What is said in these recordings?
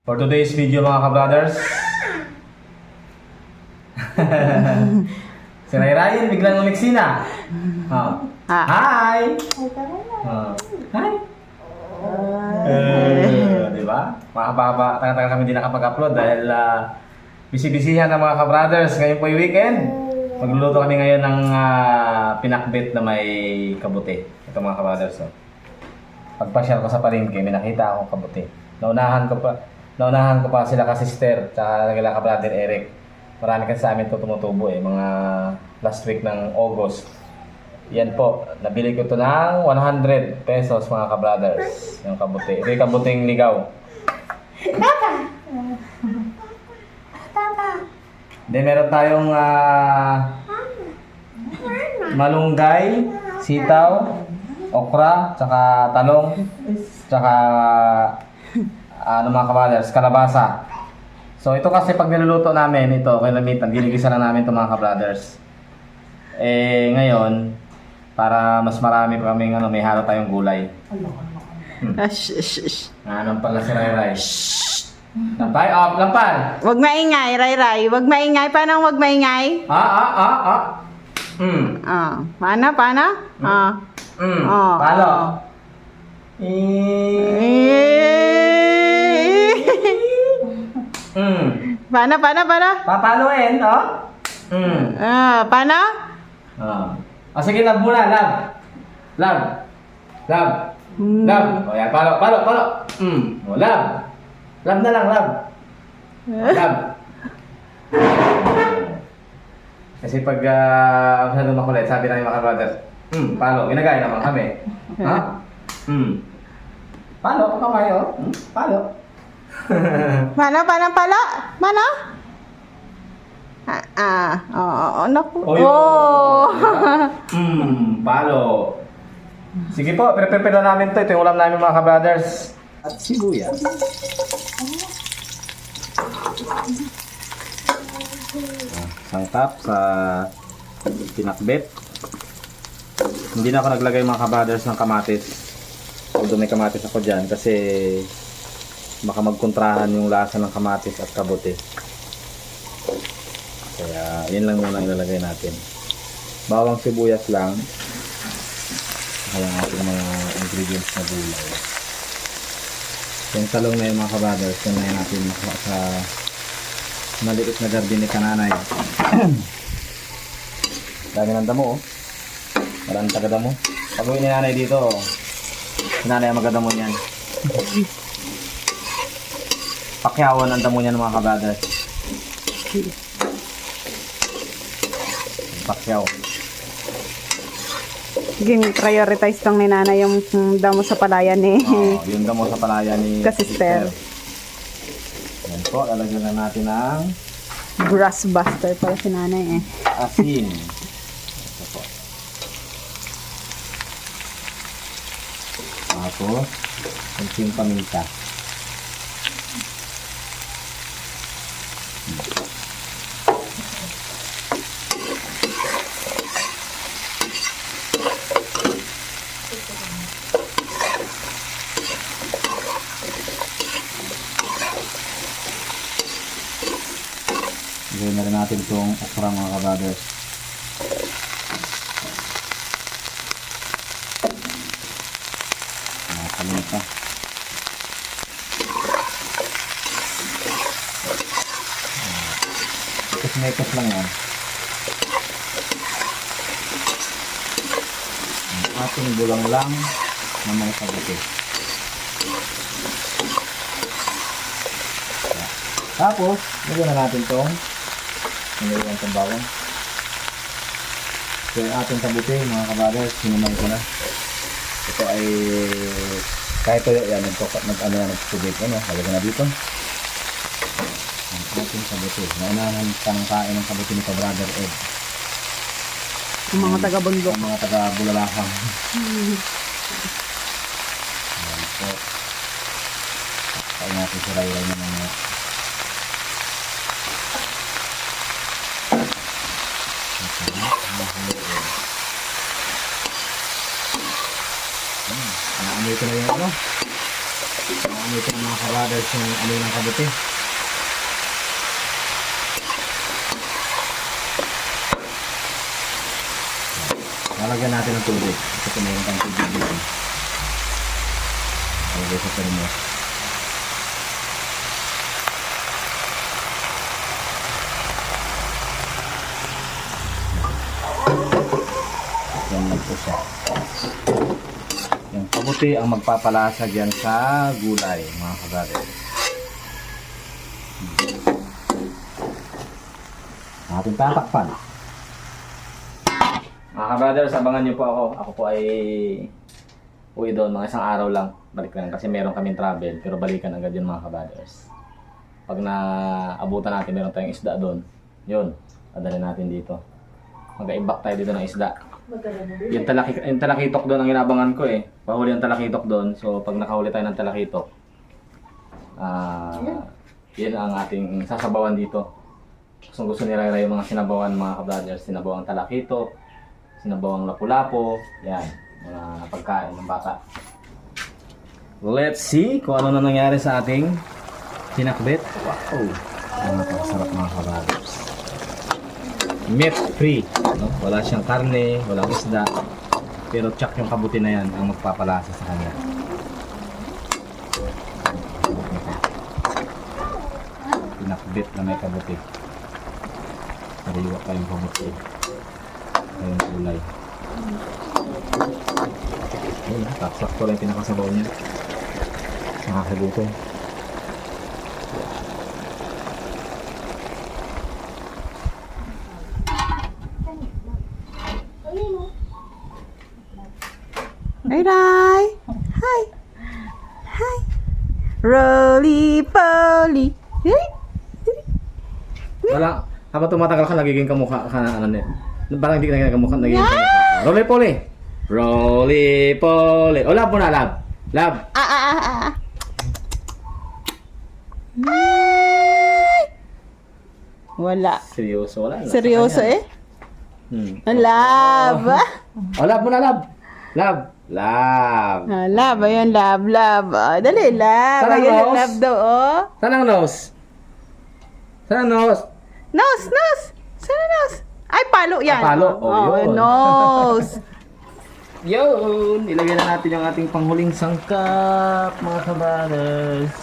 For today's video mga ka-brothers, si Ryan biglang umiksi na. Hi! Hi! Diba? Mahaba-haba, tagal-tagal kami hindi nakapag-upload dahil busy-busyhan ng mga ka-brothers. Ngayon po yung weekend. Magluluto kami ngayon ng pinakbet na may kabuti. Ito mga ka-brothers. So. Pagpasyal ko sa palengke, may nakita akong kabuti. Naunahan ko pa sila ka sister tsaka kila ka brother Eric. Marami kasi sa amin ito tumutubo mga last week ng August. Yan po, nabili ko ito ng 100 pesos mga ka-brothers. Yung kabuti. Ito yung kabuting ligaw. Then meron tayong malunggay, sitaw, okra, tsaka talong, tsaka mga ka-brothers, kalabasa. So ito kasi pag niluluto namin ito, kalamitan, ginigisa lang namin ito mga ka-brothers. Ngayon, para mas marami pa kaming may halo tayong gulay. Anong pala si Ray? Lampay, lampay! Wag maingay, Ray. Wag maingay. Paano wag maingay? Paano? Palo. Paano? Papaluin, Paano? Sige, lab muna, lab. Lab. O yan, palo. Lab. Lab na lang, lab. Lab. Kasi pag masyadong makulit, sabi ng mga brothers, palo, ginagaya naman kami. Palo, kamay, palo. Paano? Naku. Palo. Sige po, prepare na namin to. Ito yung ulam namin mga ka-brothers. At sibuyas. Sangkap sa pinakbet. Hindi na ako naglagay mga ka-brothers ng kamatis. Although may kamatis ako dyan kasi baka magkontrahan yung lasa ng kamatis at kabote. Kaya yun lang muna ilalagay natin. Bawang sibuyas lang. Kaya ang ating mga ingredients na gulay. Yung talong na yung mga ka-brothers, yun na natin makuha sa maliit na garden ni kananay. Dami ng damo Marang taga-damo. Pag uwi ni nanay dito, si nanay ang magadamo niyan. Pakyawan ang damo niyan mga ka-brothers. Pakyaw. Sige, prioritize lang ni Nana yung damo sa palayan ni Yung damo sa palayan ni Kasister. Yan po, lalagyan na natin ng Grass buster para si Nanay asin. Ito po. Tapos, kunting paminta. Gawin na rin natin itong okra mga ka-brothers. Nakalimita. Mekos lang yan. Ang ating bulang lang na mga kabuti. Tapos, lagyan na natin itong nilagyan itong bawang. So yung ating kabuti mga ka-brothers, sinumay ko na. Ito ay kahit ito yan, nagtubig lagyan na dito. Ang ating kabuti. Naunahan pang kain ng kabuti ni ka-brother Ed. Ang mga taga-bundok. Ang mga taga-bulalakang. Ayan po. Kain natin si Ray na mga naamoy ko na yun Ito ng mga kabrothers yung ano ng kabuti. Lalagyan natin ng tubig. Kasi mayroon kang tubig dito. Lalagay sa thermos. Yan lang po siya. Yung kabuti ang magpapalasa dyan sa gulay, mga kabrothers. Ating tatakpan. Mga kabrothers, abangan nyo po ako. Ako po ay uwi doon, mga isang araw lang. Balik lang kasi meron kaming travel, pero balikan agad yun mga kabrothers. Pag naabutan natin, meron tayong isda doon. Yun, padalhin natin dito. Mag-imbak tayo dito ng isda. Yung talakitok doon ang inabangan ko eh. Pahuli ang talakitok doon. So pag nakahuli tayo ng talakitok, yun ang ating sasabawan dito. Gusto nila yung mga sinabawan mga kabrothers. Sinabawang talakitok, sinabawang lapu-lapo. Yan, mga pagkain ng bata. Let's see kung ano na nangyari sa ating pinakbit. Wow! Ang napakasarap mga kabrothers. Meat free, no? Wala siyang karne, walang isda, pero tsak yung kabuti na yan ang magpapalasa sa kanya. Pinakbit na may kabuti. Sariwa pa yung kabuti. Ayun kulay. Ayun, sakto lang yung pinakasabaw niya. Nakakagutom. Hi, Ray! Hi! Hi! Roly-poly! Hey! Wala, habang tumatagal ka, nagiging kamukha ka na ano parang hindi ka nagiging kamukha, nagiging kamukha. Roly-poly! Roly-poly! O, lab mo na, lab! Lab! Wala. Seryoso, wala. Seryoso eh? Ang lab! O, lab mo na, lab! Lab! Lab! Lab, ayun, lab. Dali, lab. Saan ang Ayun, nose? lab daw, oh. Saan ang nose? Saan ang nose? Nose! Saan ang nose? Ay, palo yan. Palo? Oh, yun. Nose. Yun! Ilagay na natin yung ating panghuling sangkap, mga kabrothers.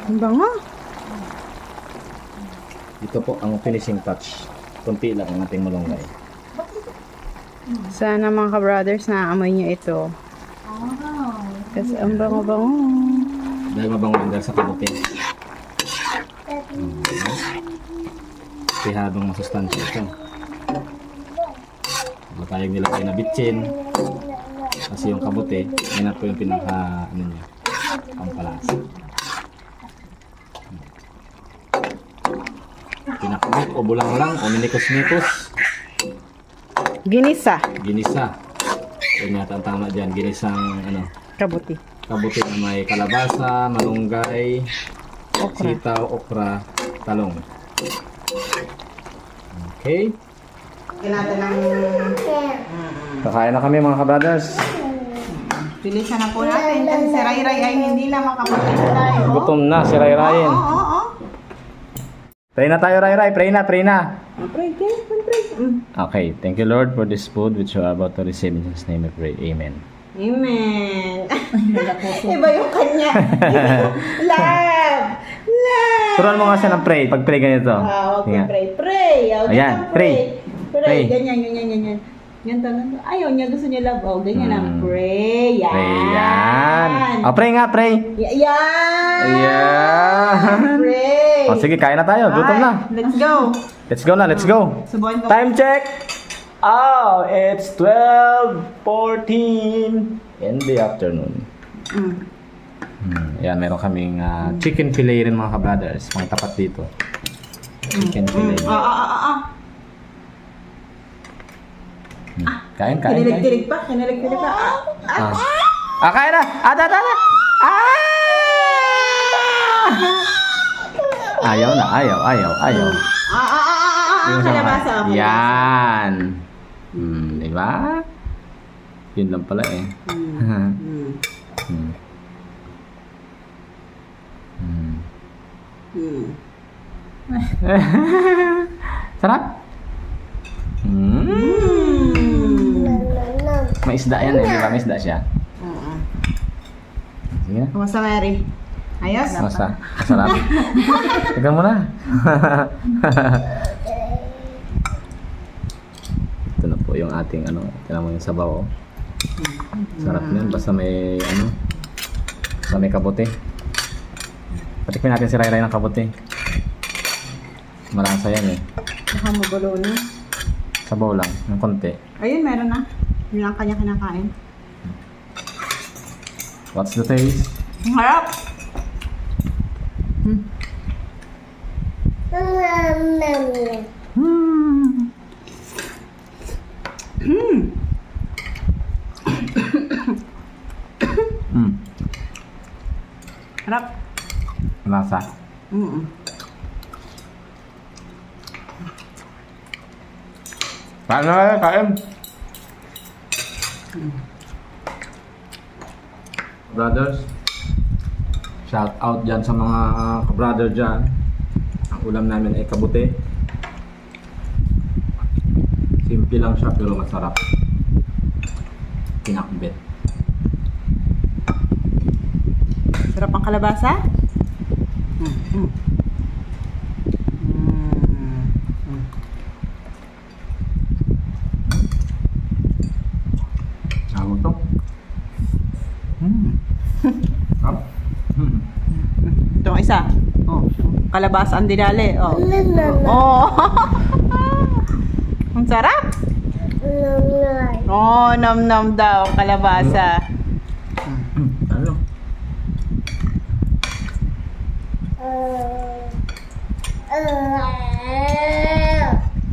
Ang bango. Ito po ang finishing touch. Kunti lang ang ating malunggay. Sana mga ka-brothers naaamoy nyo ito. Kasi ang bango-bango. Dahil mabango yung dahil sa kabuti. Pihadong masustansya ito. Wala tayong nilagay na bitchin. Kasi yung kabuti, yan po yung pinaka, ano niya, pampalasa. Pinakabit o bulang lang o minikos-mikos. Ginisa. Ginisa. Yun yata ang tama dyan. Ginisang ano, Kabuti. kabuti na may kalabasa, malunggay, Okra. sitaw, okra, talong. Okay. Natin ng... Kakain na kami mga kabrothers. Bilisan na po natin kasi si Ray ay hindi na makapagpili tayo. Gutom na si Ray Ryan. Oo. Pray na tayo Ray Ray. Pray na. Pray. Okay. Thank you Lord for this food which you are about to receive. In Jesus' name I pray. Amen. Amen. Iba yung kanya. Love. Turuan mo nga siya ng pray. Pag pray ganito. Okay, pray. Ayan, pray. Pray. Ganyan. Ganito. Ayaw niya, gusto niya love. Oh, ganyan lang. Pray. Yan. Pray yan. O, pray nga, pray. Yan. Ayan. Pray. O, sige, kain na tayo. Gutom na. Let's go. Let's go na, let's go. Subuhan ko. Time check. Oh, it's 12:14 in the afternoon. Yan, meron kaming chicken fillet rin mga kabrothers. Mga tapat dito. Chicken fillet. Kain. Kinilig-tilig pa. Kain na. Ada. Ayaw na, ayaw. Kalabasa. Yan. Di ba? Yun lang pala eh. Mm. Hmm. Hmm. Mm. Sarap. May isda yan eh, di ba? May isda siya. Oo. Sige na. Kamusta, Mary? Ayos? Masarap. Tignan mo na. Ito na po yung ating ano, tignan mo yung sabaw. Oh. Sarap yan, basta may ano, basta may kabote. Patikmin natin si Ray ng kabote. Malasa yan eh. Baka magulo na. Sabaw lang, ng konti. Ayun, meron na. Yun ang kanya kinakain. What's the taste? Ang harap! Harap. Malasa. Kain na kain. Brothers, shout out dyan sa mga ka-brother dyan. Ang ulam namin ay kabute. Simple lang siya pero masarap. Pinakbet. Sarap ang kalabasa? Ako to. Sarap. Itong isa. Oh, kalabasa ang dinali. Oh. Oh. Ang sarap. Oh, nam-nam daw kalabasa. Ano?